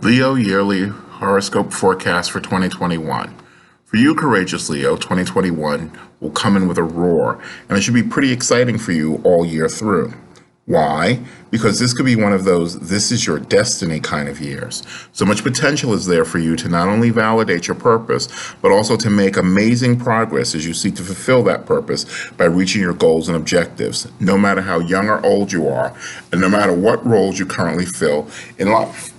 Leo Yearly Horoscope Forecast for 2021. For you, courageous Leo, 2021 will come in with a roar, and it should be pretty exciting for you all year through. Why? Because this could be one of those this is your destiny kind of years. So much potential is there for you to not only validate your purpose, but also to make amazing progress as you seek to fulfill that purpose by reaching your goals and objectives, no matter how young or old you are, and no matter what roles you currently fill in life.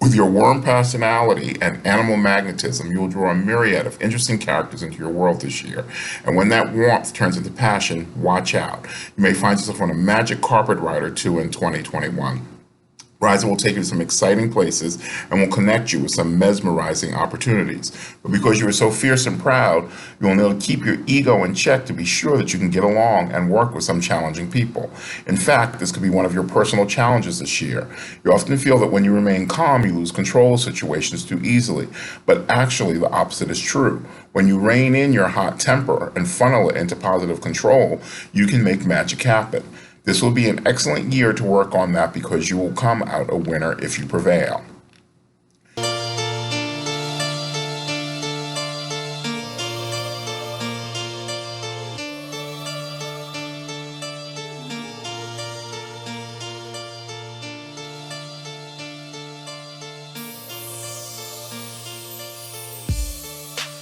With your warm personality and animal magnetism, you will draw a myriad of interesting characters into your world this year. And when that warmth turns into passion, watch out. You may find yourself on a magic carpet ride or two in 2021. Rising will take you to some exciting places and will connect you with some mesmerizing opportunities. But because you are so fierce and proud, you will need to keep your ego in check to be sure that you can get along and work with some challenging people. In fact, this could be one of your personal challenges this year. You often feel that when you remain calm, you lose control of situations too easily. But actually, the opposite is true. When you rein in your hot temper and funnel it into positive control, you can make magic happen. This will be an excellent year to work on that because you will come out a winner if you prevail.